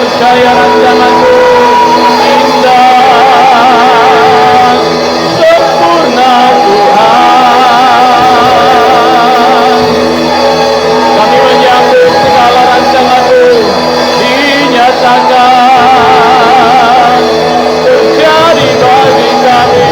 percaya rancanganmu indah, sempurna Tuhan. Kami menyambut segala rancanganmu dinyatakan terjadi bagi kami.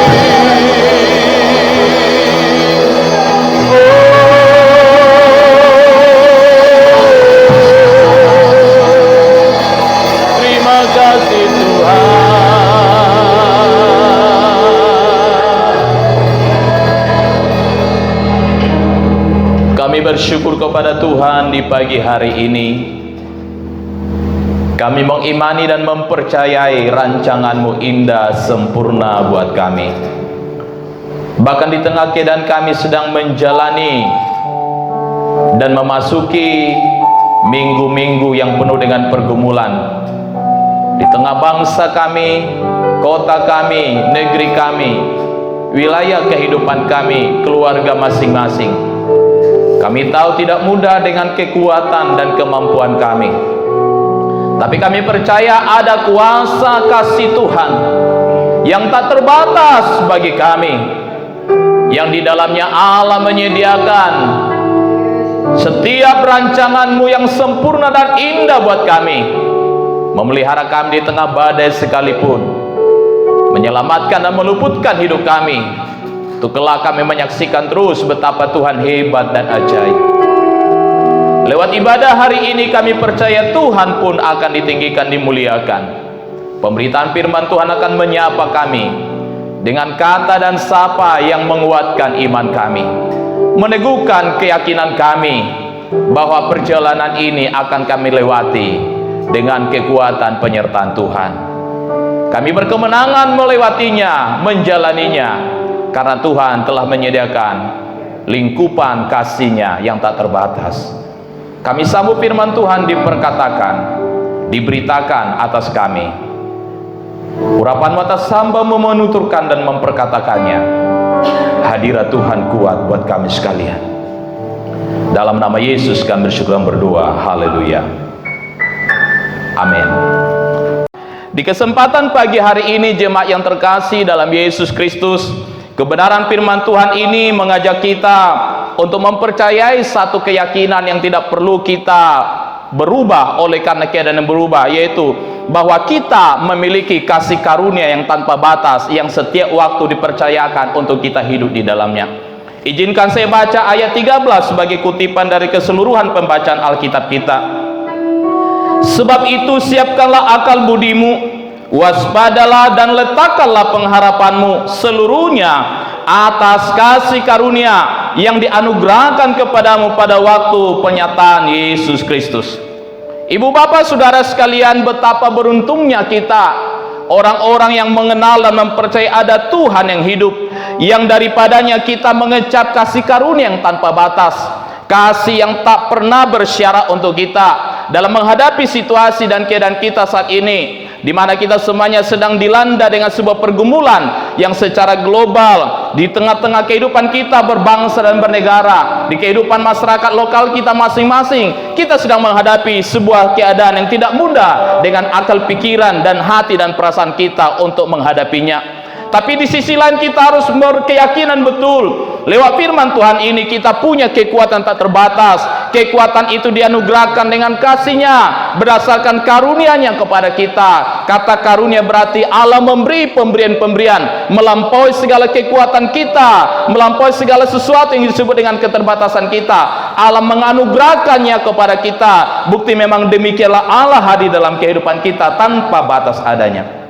Terima kasih Tuhan. Kami bersyukur kepada Tuhan di pagi hari ini. Kami mengimani dan mempercayai rancangan-Mu indah sempurna buat kami. Bahkan di tengah keadaan kami sedang menjalani dan memasuki minggu-minggu yang penuh dengan pergumulan, di tengah bangsa kami, kota kami, negeri kami, wilayah kehidupan kami, keluarga masing-masing, kami tahu tidak mudah dengan kekuatan dan kemampuan kami. Tapi kami percaya ada kuasa kasih Tuhan yang tak terbatas bagi kami, yang di dalamnya Allah menyediakan setiap rancangan-Mu yang sempurna dan indah buat kami, memelihara kami di tengah badai sekalipun, menyelamatkan dan meluputkan hidup kami, untuk kelak kami menyaksikan terus betapa Tuhan hebat dan ajaib. Lewat ibadah hari ini kami percaya Tuhan pun akan ditinggikan, dimuliakan. Pemberitaan firman Tuhan akan menyapa kami dengan kata dan sapa yang menguatkan iman kami, meneguhkan keyakinan kami bahwa perjalanan ini akan kami lewati dengan kekuatan penyertaan Tuhan. Kami berkemenangan melewatinya, menjalaninya, karena Tuhan telah menyediakan lingkupan kasih-Nya yang tak terbatas. Kami sambut firman Tuhan diperkatakan, diberitakan atas kami. Urapan atas hamba menuturkan dan memperkatakannya. Hadirat Tuhan kuat buat kami sekalian. Dalam nama Yesus kami bersyukur dan berdoa. Haleluya. Amin. Di kesempatan pagi hari ini, jemaat yang terkasih dalam Yesus Kristus, kebenaran firman Tuhan ini mengajak kita untuk mempercayai satu keyakinan yang tidak perlu kita berubah oleh karena keadaan yang berubah, yaitu bahwa kita memiliki kasih karunia yang tanpa batas, yang setiap waktu dipercayakan untuk kita hidup di dalamnya. Izinkan saya baca ayat 13 sebagai kutipan dari keseluruhan pembacaan Alkitab kita. Sebab itu siapkanlah akal budimu, waspadalah dan letakkanlah pengharapanmu seluruhnya atas kasih karunia yang dianugerahkan kepadamu pada waktu penyataan Yesus Kristus. Ibu bapak saudara sekalian, betapa beruntungnya kita, orang-orang yang mengenal dan mempercayai ada Tuhan yang hidup, yang daripadanya kita mengecap kasih karunia yang tanpa batas, kasih yang tak pernah bersyarat untuk kita dalam menghadapi situasi dan keadaan kita saat ini, di mana kita semuanya sedang dilanda dengan sebuah pergumulan yang secara global di tengah-tengah kehidupan kita berbangsa dan bernegara, di kehidupan masyarakat lokal kita masing-masing. Kita sedang menghadapi sebuah keadaan yang tidak mudah dengan akal pikiran dan hati dan perasaan kita untuk menghadapinya. Tapi di sisi lain kita harus berkeyakinan betul, lewat firman Tuhan ini kita punya kekuatan tak terbatas. Kekuatan itu dianugerahkan dengan kasih-Nya, berdasarkan karunia-Nya kepada kita. Kata karunia berarti Allah memberi pemberian-pemberian melampaui segala kekuatan kita, melampaui segala sesuatu yang disebut dengan keterbatasan kita. Allah menganugerahkannya kepada kita. Bukti memang demikianlah Allah hadir dalam kehidupan kita tanpa batas adanya.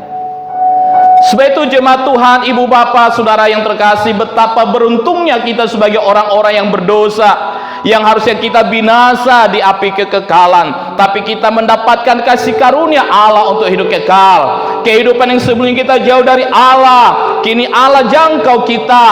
Sebab itu jemaat Tuhan, ibu bapak, saudara yang terkasih, betapa beruntungnya kita sebagai orang-orang yang berdosa, yang harusnya kita binasa di api kekekalan, tapi kita mendapatkan kasih karunia Allah untuk hidup kekal. Kehidupan yang sebelumnya kita jauh dari Allah, kini Allah jangkau kita,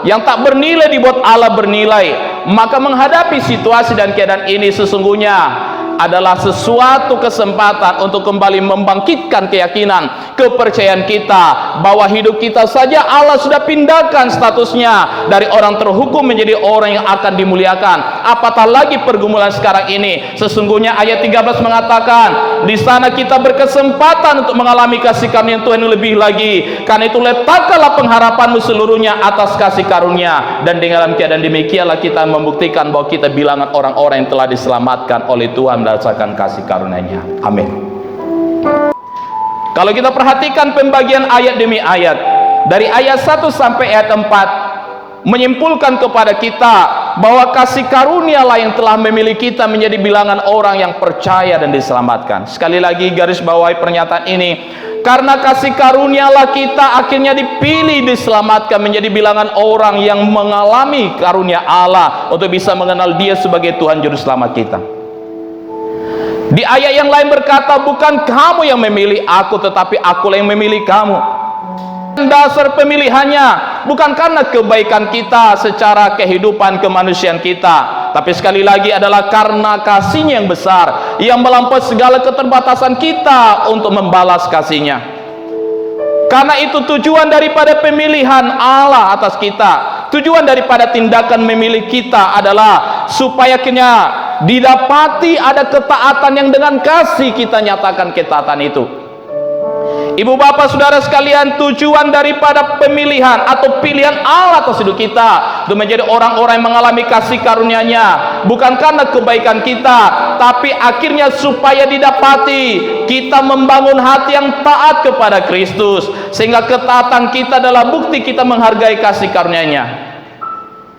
yang tak bernilai dibuat Allah bernilai. Maka menghadapi situasi dan keadaan ini sesungguhnya adalah sesuatu kesempatan untuk kembali membangkitkan keyakinan, kepercayaan kita bahwa hidup kita saja Allah sudah pindahkan statusnya dari orang terhukum menjadi orang yang akan dimuliakan. Apatah lagi pergumulan sekarang ini. Sesungguhnya ayat 13 mengatakan, Di sana kita berkesempatan untuk mengalami kasih karunia Tuhan yang lebih lagi. Karena itu letakkanlah pengharapanmu seluruhnya atas kasih karunia, dan dengan keadaan demikianlah kita membuktikan bahwa kita bilangan orang-orang yang telah diselamatkan oleh Tuhan berdasarkan kasih karunia-Nya. Amin. Kalau kita perhatikan pembagian ayat demi ayat, dari ayat 1 sampai ayat 4 menyimpulkan kepada kita bahwa kasih karunialah yang telah memilih kita menjadi bilangan orang yang percaya dan diselamatkan. Sekali lagi garis bawahi pernyataan ini, karena kasih karunialah kita akhirnya dipilih diselamatkan menjadi bilangan orang yang mengalami karunia Allah untuk bisa mengenal Dia sebagai Tuhan Juru Selamat kita. Di ayat yang lain berkata, bukan kamu yang memilih aku, tetapi akulah yang memilih kamu. Dasar pemilihannya bukan karena kebaikan kita secara kehidupan kemanusiaan kita, tapi sekali lagi adalah karena kasih-Nya yang besar, yang melampaui segala keterbatasan kita untuk membalas kasih-Nya. Karena itu tujuan daripada pemilihan Allah atas kita, tujuan daripada tindakan memilih kita adalah supaya akhirnya didapati ada ketaatan yang dengan kasih kita nyatakan ketaatan itu. Ibu bapak saudara sekalian, tujuan daripada pemilihan atau pilihan Allah atas hidup kita untuk menjadi orang-orang yang mengalami kasih karunia-Nya bukan karena kebaikan kita, tapi akhirnya supaya didapati kita membangun hati yang taat kepada Kristus, sehingga ketaatan kita adalah bukti kita menghargai kasih karunia-Nya.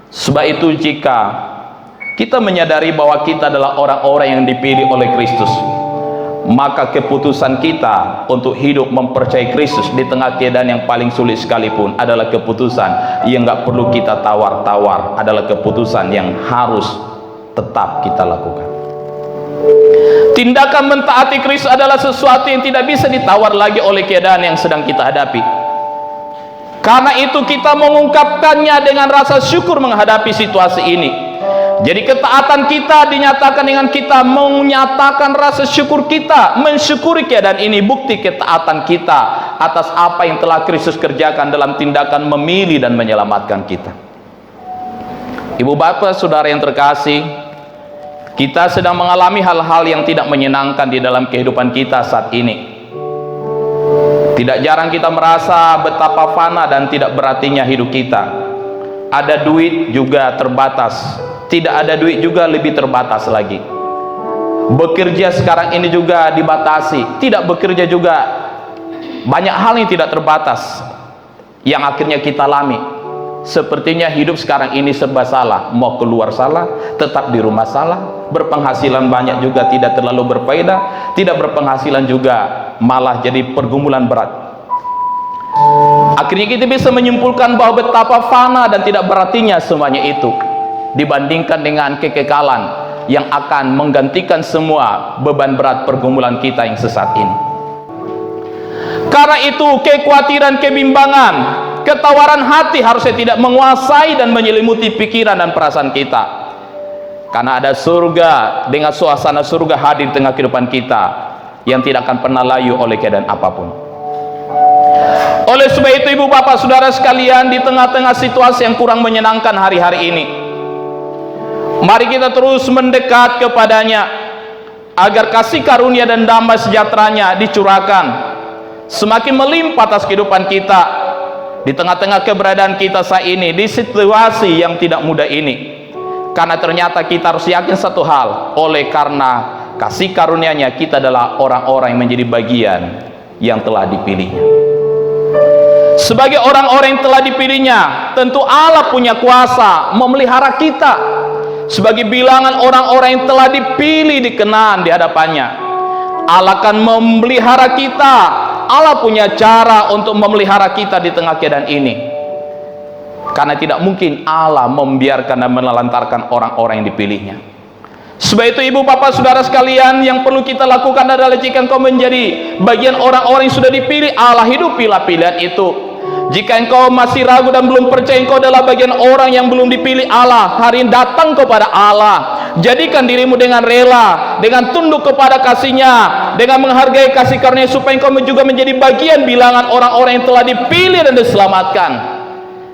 Sebab itu jika kita menyadari bahwa kita adalah orang-orang yang dipilih oleh Kristus, maka keputusan kita untuk hidup mempercayai Kristus di tengah keadaan yang paling sulit sekalipun adalah keputusan yang nggak perlu kita tawar-tawar, adalah keputusan yang harus tetap kita lakukan. Tindakan mentaati Kristus adalah sesuatu yang tidak bisa ditawar lagi oleh keadaan yang sedang kita hadapi. Karena itu kita mengungkapkannya dengan rasa syukur menghadapi situasi ini. Jadi ketaatan kita dinyatakan dengan kita menyatakan rasa syukur kita, mensyukuri keadaan ini, bukti ketaatan kita atas apa yang telah Kristus kerjakan dalam tindakan memilih dan menyelamatkan kita. Ibu bapak saudara yang terkasih, kita sedang mengalami hal-hal yang tidak menyenangkan di dalam kehidupan kita saat ini. Tidak jarang kita merasa betapa fana dan tidak berartinya hidup kita. Ada duit juga terbatas, tidak ada duit juga lebih terbatas lagi. Bekerja sekarang ini juga dibatasi, tidak bekerja juga banyak hal yang tidak terbatas yang akhirnya kita alami. Sepertinya hidup sekarang ini serba salah, mau keluar salah, tetap di rumah salah, berpenghasilan banyak juga tidak terlalu berfaedah, tidak berpenghasilan juga malah jadi pergumulan berat. Akhirnya kita bisa menyimpulkan bahwa betapa fana dan tidak berartinya semuanya itu dibandingkan dengan kekekalan yang akan menggantikan semua beban berat pergumulan kita yang sesat ini. Karena itu kekhawatiran, kebimbangan, ketawaran hati harusnya tidak menguasai dan menyelimuti pikiran dan perasaan kita. Karena ada surga, dengan suasana surga hadir di tengah kehidupan kita yang tidak akan pernah layu oleh keadaan apapun. Oleh sebab itu ibu bapak saudara sekalian, di tengah-tengah situasi yang kurang menyenangkan hari-hari ini, mari kita terus mendekat kepadanya agar kasih karunia dan damai sejahteranya dicurahkan semakin melimpah atas kehidupan kita di tengah-tengah keberadaan kita saat ini, di situasi yang tidak mudah ini. Karena ternyata kita harus yakin satu hal, oleh karena kasih karunia-Nya kita adalah orang-orang yang menjadi bagian yang telah dipilihnya. Sebagai orang-orang yang telah dipilihnya, tentu Allah punya kuasa memelihara kita sebagai bilangan orang-orang yang telah dipilih, dikenan di hadapannya. Allah akan memelihara kita. Allah punya cara untuk memelihara kita di tengah keadaan ini. Karena tidak mungkin Allah membiarkan dan menelantarkan orang-orang yang dipilihnya. Sebab itu ibu bapak saudara sekalian, yang perlu kita lakukan adalah jika engkau menjadi bagian orang-orang yang sudah dipilih Allah, hidupilah pilihan itu. Jika engkau masih ragu dan belum percaya engkau adalah bagian orang yang belum dipilih Allah, hari ini datang kepada Allah. Jadikan dirimu dengan rela, dengan tunduk kepada kasih-Nya, dengan menghargai kasih karunia, supaya engkau juga menjadi bagian bilangan orang-orang yang telah dipilih dan diselamatkan.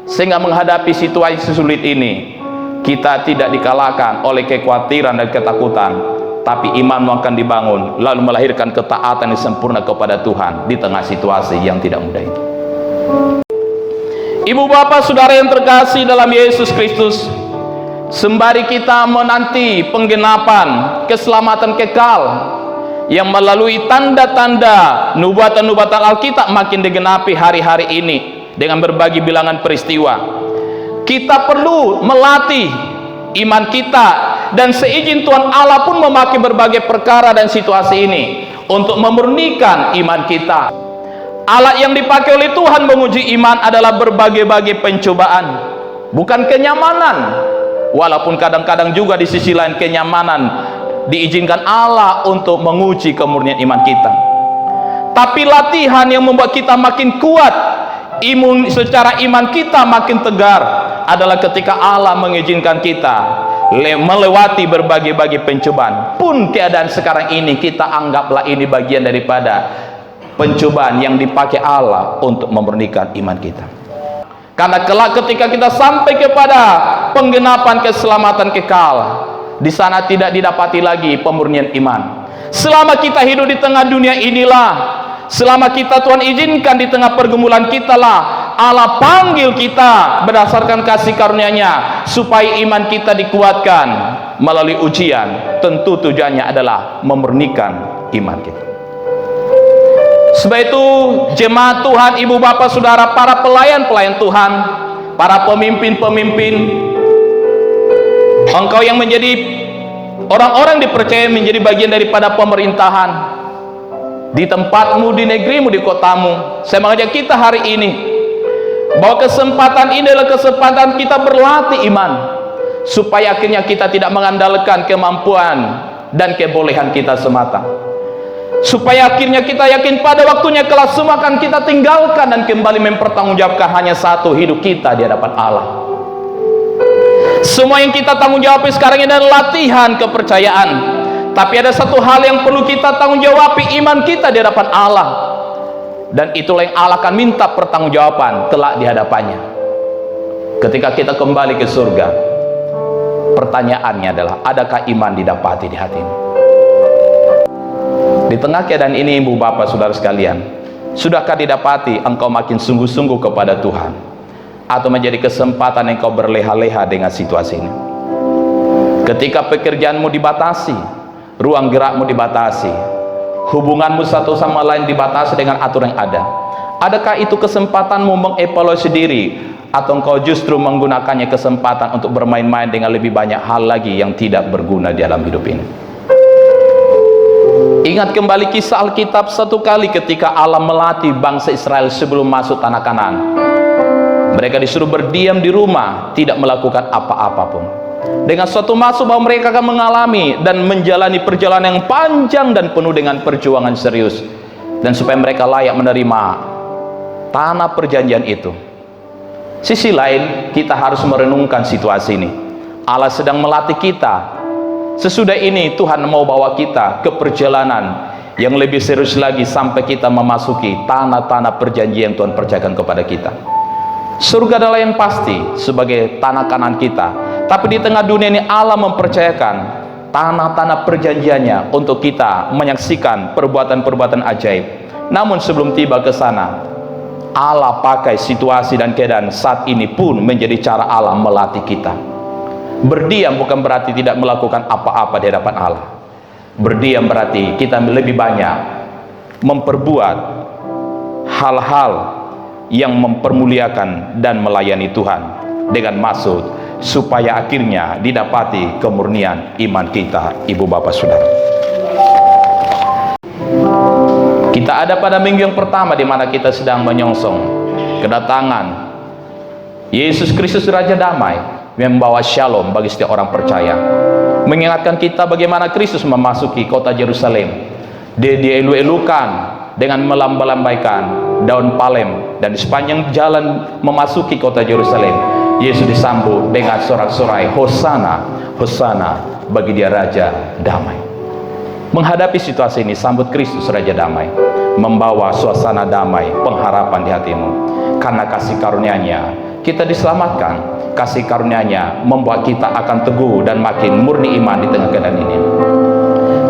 Sehingga menghadapi situasi sulit ini, kita tidak dikalahkan oleh kekhawatiran dan ketakutan, tapi imanmu akan dibangun, lalu melahirkan ketaatan yang sempurna kepada Tuhan di tengah situasi yang tidak mudah itu. Ibu bapak saudara yang terkasih dalam Yesus Kristus, sembari kita menanti penggenapan keselamatan kekal yang melalui tanda-tanda nubuatan-nubuatan Alkitab makin digenapi hari-hari ini dengan berbagai bilangan peristiwa, kita perlu melatih iman kita, dan seizin Tuhan Allah pun memakai berbagai perkara dan situasi ini untuk memurnikan iman kita. Alat yang dipakai oleh Tuhan menguji iman adalah berbagai-bagai pencobaan, bukan kenyamanan. Walaupun kadang-kadang juga di sisi lain kenyamanan diizinkan Allah untuk menguji kemurnian iman kita. Tapi latihan yang membuat kita makin kuat, imun secara iman kita makin tegar, adalah ketika Allah mengizinkan kita melewati berbagai-bagai pencobaan. Pun keadaan sekarang ini kita anggaplah ini bagian daripada pencobaan yang dipakai Allah untuk memurnikan iman kita. Karena kelak ketika kita sampai kepada penggenapan keselamatan kekal, di sana tidak didapati lagi pemurnian iman. Selama kita hidup di tengah dunia inilah, selama kita Tuhan izinkan di tengah pergumulan kita lah, Allah panggil kita berdasarkan kasih karunia-Nya supaya iman kita dikuatkan melalui ujian. Tentu tujuannya adalah memurnikan iman kita. Sebab itu jemaat Tuhan, ibu bapak saudara, para pelayan-pelayan Tuhan, para pemimpin-pemimpin, engkau yang menjadi orang-orang dipercaya menjadi bagian daripada pemerintahan di tempatmu, di negerimu, di kotamu, saya mengajak kita hari ini bahwa kesempatan ini adalah kesempatan kita berlatih iman, supaya akhirnya kita tidak mengandalkan kemampuan dan kebolehan kita semata, supaya akhirnya kita yakin pada waktunya kelak semua akan kita tinggalkan dan kembali mempertanggungjawabkan hanya satu, hidup kita di hadapan Allah. Semua yang kita tanggung jawab sekarang ini adalah latihan kepercayaan, tapi ada satu hal yang perlu kita tanggung jawab, iman kita di hadapan Allah. Dan itulah yang Allah akan minta pertanggungjawaban kelak di hadapannya. Ketika kita kembali ke surga, pertanyaannya adalah, adakah iman didapati di hatimu? Di tengah keadaan ini, ibu bapak saudara sekalian, sudahkah didapati engkau makin sungguh-sungguh kepada Tuhan, atau menjadi kesempatan engkau berleha-leha dengan situasi ini? Ketika pekerjaanmu dibatasi, ruang gerakmu dibatasi, hubunganmu satu sama lain dibatasi dengan aturan yang ada, adakah itu kesempatanmu mengevaluasi diri, atau engkau justru menggunakannya kesempatan untuk bermain-main dengan lebih banyak hal lagi yang tidak berguna di dalam hidup ini? Ingat kembali kisah Alkitab satu kali ketika Allah melatih bangsa Israel sebelum masuk tanah Kanaan. Mereka disuruh berdiam di rumah, tidak melakukan apa-apa pun, dengan suatu maksud bahwa mereka akan mengalami dan menjalani perjalanan yang panjang dan penuh dengan perjuangan serius, dan supaya mereka layak menerima tanah perjanjian itu. Sisi lain, kita harus merenungkan situasi ini. Allah sedang melatih kita. Sesudah ini Tuhan mau bawa kita ke perjalanan yang lebih serius lagi, sampai kita memasuki tanah-tanah perjanjian yang Tuhan percayakan kepada kita. Surga adalah yang pasti sebagai tanah kanan kita, tapi di tengah dunia ini Allah mempercayakan tanah-tanah perjanjiannya untuk kita menyaksikan perbuatan-perbuatan ajaib. Namun sebelum tiba ke sana, Allah pakai situasi dan keadaan saat ini pun menjadi cara Allah melatih kita. Berdiam bukan berarti tidak melakukan apa-apa di hadapan Allah. Berdiam berarti kita lebih banyak memperbuat hal-hal yang mempermuliakan dan melayani Tuhan, dengan maksud supaya akhirnya didapati kemurnian iman kita, ibu bapak saudara. Kita ada pada minggu yang pertama di mana kita sedang menyongsong kedatangan Yesus Kristus Raja Damai, yang membawa shalom bagi setiap orang percaya, mengingatkan kita bagaimana Kristus memasuki kota Yerusalem. Dia dielu-elukan dengan melambaikan daun palem, dan di sepanjang jalan memasuki kota Yerusalem, Yesus disambut dengan sorak-sorai, Hosana, Hosana bagi dia Raja Damai. Menghadapi situasi ini, sambut Kristus Raja Damai, membawa suasana damai, pengharapan di hatimu. Karena kasih karunia-Nya kita diselamatkan. Kasih karunia-Nya membuat kita akan teguh dan makin murni iman di tengah keadaan ini.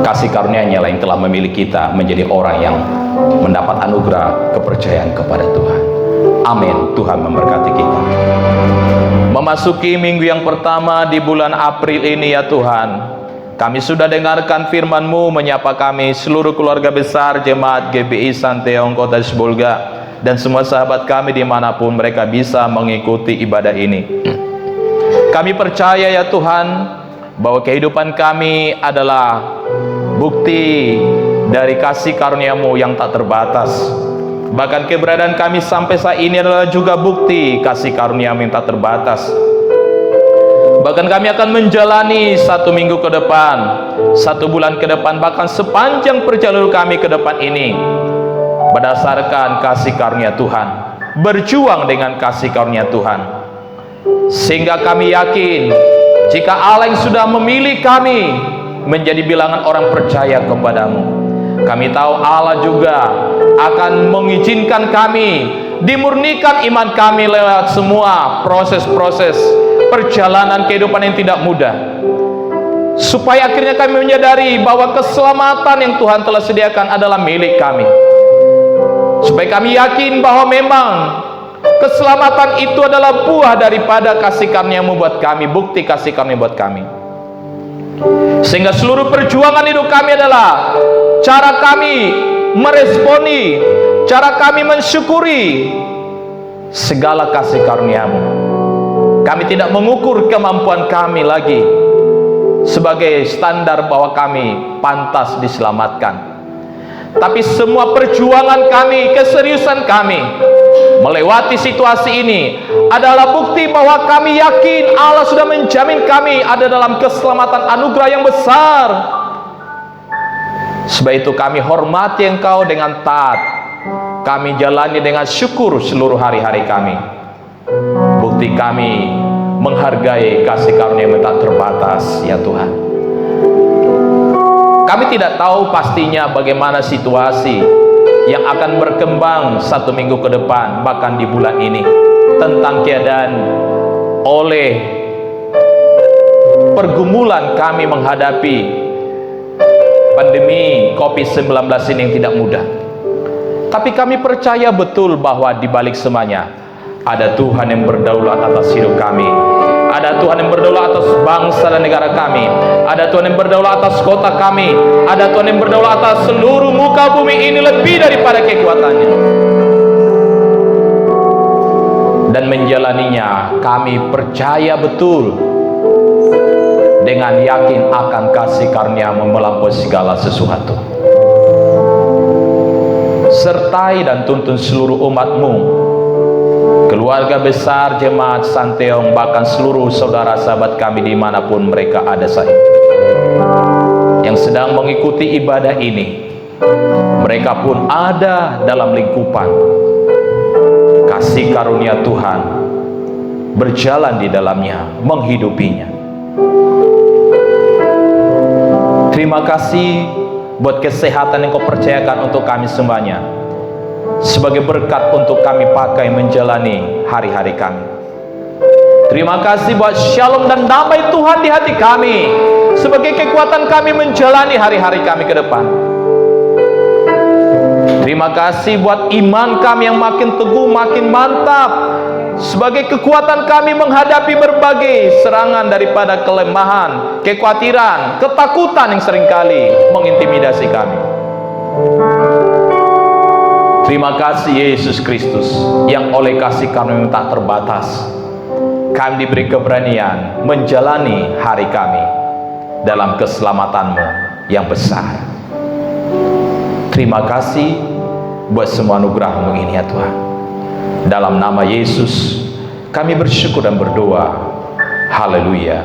kasih karunia-Nya yang telah memilih kita menjadi orang yang mendapat anugerah kepercayaan kepada Tuhan. Amin. Tuhan memberkati kita. Memasuki minggu yang pertama di bulan April ini ya Tuhan, kami sudah dengarkan firman-Mu menyapa kami, seluruh keluarga besar Jemaat GBI Santiong Kota Sibolga, dan semua sahabat kami dimanapun mereka bisa mengikuti ibadah ini. Kami percaya ya Tuhan, bahwa kehidupan kami adalah bukti dari kasih karunia-Mu yang tak terbatas. Bahkan keberadaan kami sampai saat ini adalah juga bukti kasih karunia-Mu yang tak terbatas. Bahkan kami akan menjalani 1 minggu ke depan, 1 bulan ke depan, bahkan sepanjang perjalanan kami ke depan ini, berdasarkan kasih karunia Tuhan, berjuang dengan kasih karunia Tuhan. Sehingga kami yakin, jika Allah yang sudah memilih kami menjadi bilangan orang percaya kepadamu, kami tahu Allah juga akan mengizinkan kami dimurnikan iman kami lewat semua proses-proses perjalanan kehidupan yang tidak mudah, supaya akhirnya kami menyadari bahwa keselamatan yang Tuhan telah sediakan adalah milik kami. Supaya kami yakin bahwa memang keselamatan itu adalah buah daripada kasih karunia-Mu buat kami, bukti kasih karunia buat kami. Sehingga seluruh perjuangan hidup kami adalah cara kami meresponi, cara kami mensyukuri segala kasih karunia-Mu. Kami tidak mengukur kemampuan kami lagi sebagai standar bahwa kami pantas diselamatkan. Tapi semua perjuangan kami, keseriusan kami melewati situasi ini adalah bukti bahwa kami yakin Allah sudah menjamin kami ada dalam keselamatan anugerah yang besar. Sebab itu kami hormati Engkau dengan taat, kami jalani dengan syukur seluruh hari-hari kami. Bukti kami menghargai kasih karunia yang tak terbatas ya Tuhan. Kami tidak tahu pastinya bagaimana situasi yang akan berkembang 1 minggu ke depan, bahkan di bulan ini, tentang keadaan oleh pergumulan kami menghadapi pandemi COVID-19 ini yang tidak mudah. Tapi kami percaya betul bahwa di balik semuanya ada Tuhan yang berdaulat atas hidup kami. Ada Tuhan yang berdaulat atas bangsa dan negara kami. Ada Tuhan yang berdaulat atas kota kami. Ada Tuhan yang berdaulat atas seluruh muka bumi ini lebih daripada kekuatannya. Dan menjalaninya kami percaya betul dengan yakin akan kasih karunia-Mu melampaui segala sesuatu. Sertai dan tuntun seluruh umat-Mu, keluarga besar Jemaat Santiong, bahkan seluruh saudara sahabat kami dimanapun mereka ada saat ini, yang sedang mengikuti ibadah ini. Mereka pun ada dalam lingkupan kasih karunia Tuhan, berjalan di dalamnya, menghidupinya. Terima kasih buat kesehatan yang Kau percayakan untuk kami semuanya, sebagai berkat untuk kami pakai menjalani hari-hari kami. Terima kasih buat shalom dan damai Tuhan di hati kami, sebagai kekuatan kami menjalani hari-hari kami ke depan. Terima kasih buat iman kami yang makin teguh, makin mantap, sebagai kekuatan kami menghadapi berbagai serangan daripada kelemahan, kekhawatiran, ketakutan yang seringkali mengintimidasi kami. Terima kasih Yesus Kristus, yang oleh kasih karunia yang tak terbatas kami diberi keberanian menjalani hari kami dalam keselamatan-Mu yang besar. Terima kasih buat semua anugerah-Mu ini ya Tuhan. Dalam nama Yesus kami bersyukur dan berdoa. Haleluya.